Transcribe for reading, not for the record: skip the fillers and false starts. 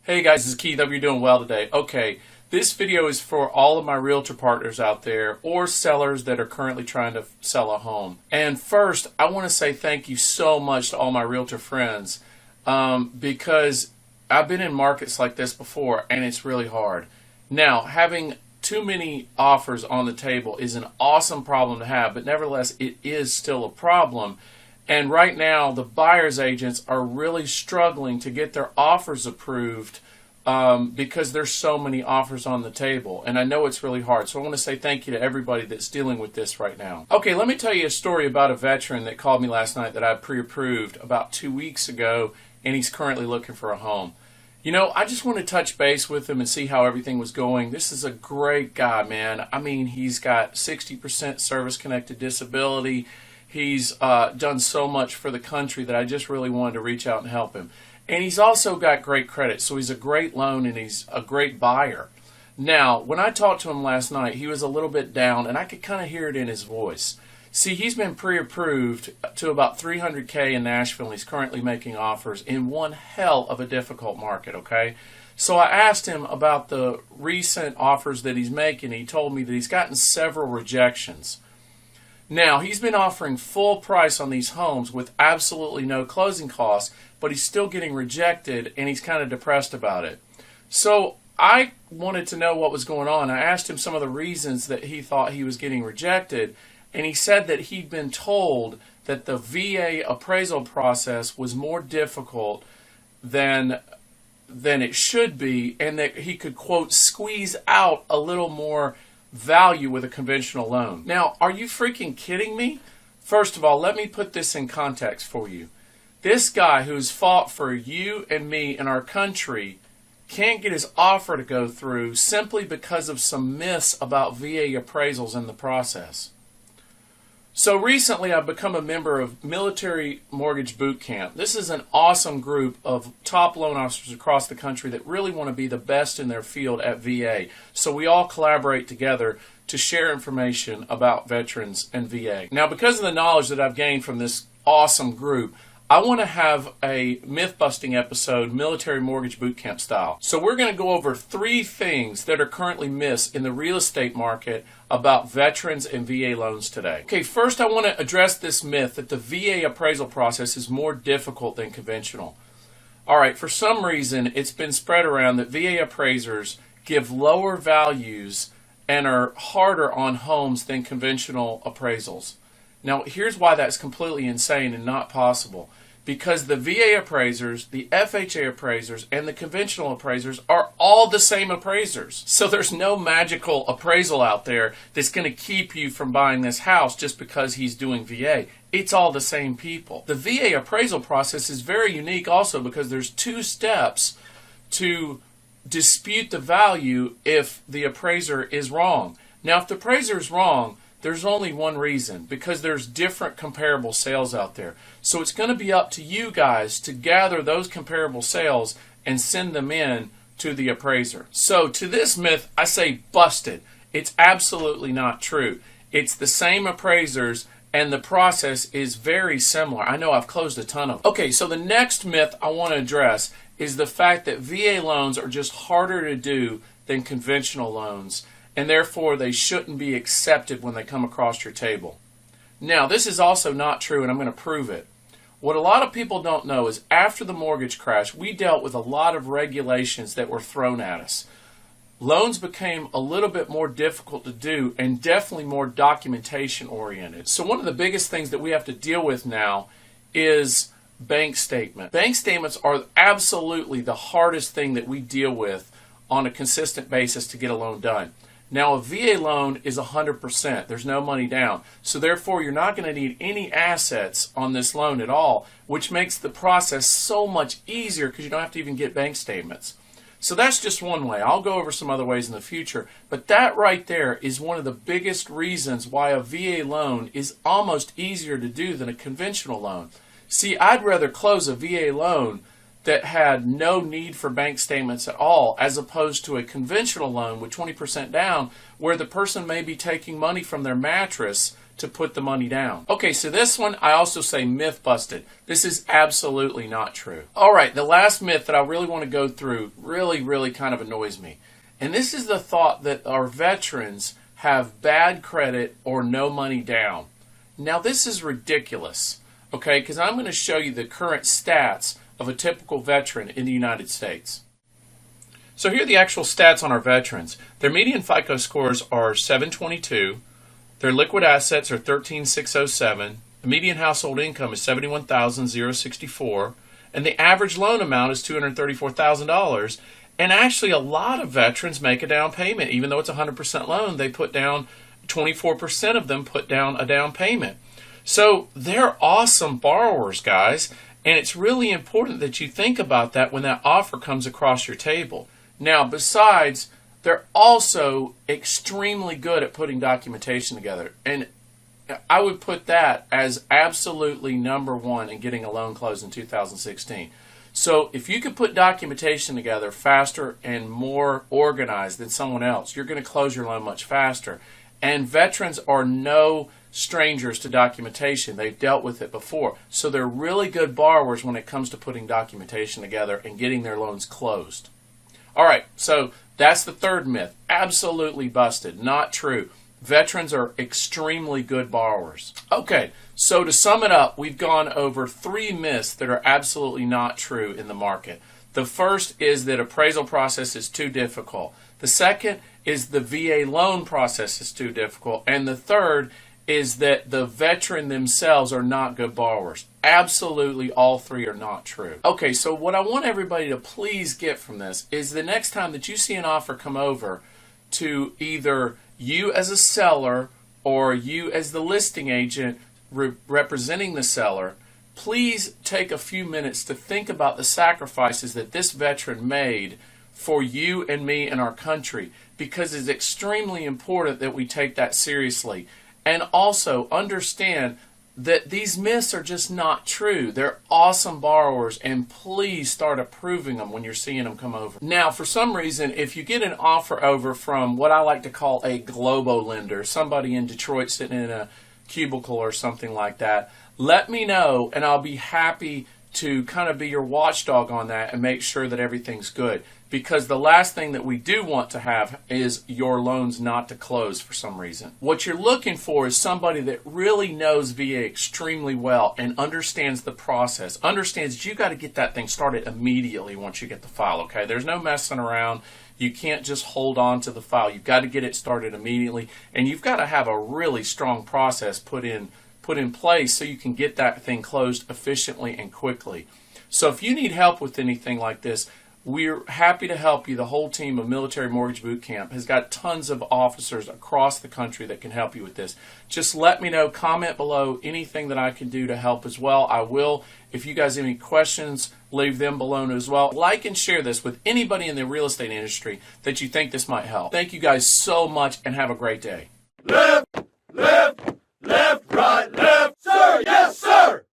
Hey guys, this is Keith. Hope you're doing well today. Okay, this video is for all of my realtor partners out there or sellers that are currently trying to sell a home. And first, I want to say thank you so much to all my realtor friends because I've been in markets like this before and it's really hard. Now, having too many offers on the table is an awesome problem to have, but nevertheless, it is still a problem. And right now, the buyer's agents are really struggling to get their offers approved because there's so many offers on the table. And I know it's really hard. So I want to say thank you to everybody that's dealing with this right now. Okay, let me tell you a story about a veteran that called me last night that I pre-approved about 2 weeks ago, and he's currently looking for a home. You know, I just want to touch base with him and see how everything was going. This is a great guy, man. I mean, he's got 60% service-connected disability. He's done so much for the country that I just really wanted to reach out and help him. And he's also got great credit, so he's a great loan and he's a great buyer. Now, when I talked to him last night, he was a little bit down, and I could kind of hear it in his voice. See, he's been pre-approved to about $300K in Nashville, and he's currently making offers in one hell of a difficult market, okay? So I asked him about the recent offers that he's making. He told me that he's gotten several rejections. Now, he's been offering full price on these homes with absolutely no closing costs, but he's still getting rejected, and he's kind of depressed about it. So I wanted to know what was going on. I asked him some of the reasons that he thought he was getting rejected, and he said that he'd been told that the VA appraisal process was more difficult than it should be, and that he could, quote, squeeze out a little more value with a conventional loan. Now, are you freaking kidding me? First of all, let me put this in context for you. This guy who's fought for you and me and our country can't get his offer to go through simply because of some myths about VA appraisals in the process. So recently I've become a member of Military Mortgage Boot Camp. This is an awesome group of top loan officers across the country that really want to be the best in their field at VA. So we all collaborate together to share information about veterans and VA. Now, because of the knowledge that I've gained from this awesome group, I want to have a myth-busting episode, Military Mortgage Boot Camp style. So we're going to go over 3 things that are currently missed in the real estate market about veterans and VA loans today. Okay, first I want to address this myth that the VA appraisal process is more difficult than conventional. All right, for some reason, it's been spread around that VA appraisers give lower values and are harder on homes than conventional appraisals. Now, here's why that's completely insane and not possible. Because the VA appraisers, the FHA appraisers, and the conventional appraisers are all the same appraisers. So there's no magical appraisal out there that's going to keep you from buying this house just because he's doing VA. It's all the same people. The VA appraisal process is very unique also because there's 2 steps to dispute the value if the appraiser is wrong. Now, if the appraiser is wrong, there's only one reason, because there's different comparable sales out there. So it's going to be up to you guys to gather those comparable sales and send them in to the appraiser. So to this myth, I say busted. It's absolutely not true. It's the same appraisers and the process is very similar. I know I've closed a ton of them. Okay, so the next myth I want to address is the fact that VA loans are just harder to do than conventional loans, and therefore they shouldn't be accepted when they come across your table. Now, this is also not true, and I'm going to prove it. What a lot of people don't know is after the mortgage crash, we dealt with a lot of regulations that were thrown at us. Loans became a little bit more difficult to do and definitely more documentation oriented. So one of the biggest things that we have to deal with now is bank statement. Bank statements are absolutely the hardest thing that we deal with on a consistent basis to get a loan done. Now, a VA loan is 100%. There's no money down. So therefore, you're not going to need any assets on this loan at all, which makes the process so much easier because you don't have to even get bank statements. So that's just one way. I'll go over some other ways in the future. But that right there is one of the biggest reasons why a VA loan is almost easier to do than a conventional loan. See, I'd rather close a VA loan that had no need for bank statements at all, as opposed to a conventional loan with 20% down, where the person may be taking money from their mattress to put the money down. Okay, so this one I also say myth busted. This is absolutely not true. All right, the last myth that I really want to go through really kind of annoys me. And this is the thought that our veterans have bad credit or no money down. Now this is ridiculous, okay, because I'm going to show you the current stats of a typical veteran in the United States. So here are the actual stats on our veterans. Their median FICO scores are 722. Their liquid assets are 13,607. The median household income is 71,064. And the average loan amount is $234,000. And actually a lot of veterans make a down payment. Even though it's a 100% loan, they put down, 24% of them put down a down payment. So they're awesome borrowers, guys. And it's really important that you think about that when that offer comes across your table. Now, besides, they're also extremely good at putting documentation together. And I would put that as absolutely number one in getting a loan closed in 2016. So if you could put documentation together faster and more organized than someone else, you're going to close your loan much faster. And veterans are no strangers to documentation. They've dealt with it before. So they're really good borrowers when it comes to putting documentation together and getting their loans closed. All right, so that's the third myth. Absolutely busted. Not true. Veterans are extremely good borrowers. Okay, so to sum it up, we've gone over 3 myths that are absolutely not true in the market. The first is that appraisal process is too difficult. The second is the VA loan process is too difficult. And the third is that the veteran themselves are not good borrowers. Absolutely all 3 are not true. Okay, so what I want everybody to please get from this is the next time that you see an offer come over to either you as a seller or you as the listing agent representing the seller, please take a few minutes to think about the sacrifices that this veteran made for you and me and our country, because it's extremely important that we take that seriously. And also understand that these myths are just not true. They're awesome borrowers, and please start approving them when you're seeing them come over. Now, for some reason, if you get an offer over from what I like to call a globo lender, somebody in Detroit sitting in a cubicle or something like that, let me know, and I'll be happy to kind of be your watchdog on that and make sure that everything's good. Because the last thing that we do want to have is your loans not to close for some reason. What you're looking for is somebody that really knows VA extremely well and understands the process, understands that you got to get that thing started immediately once you get the file, okay? There's no messing around. You can't just hold on to the file. You've got to get it started immediately, and you've got to have a really strong process put in place so you can get that thing closed efficiently and quickly. So if you need help with anything like this, we're happy to help you. The whole team of Military Mortgage Boot Camp has got tons of officers across the country that can help you with this. Just let me know, comment below anything that I can do to help as well. I will. If you guys have any questions, leave them below as well. Like and share this with anybody in the real estate industry that you think this might help. Thank you guys so much and have a great day. Live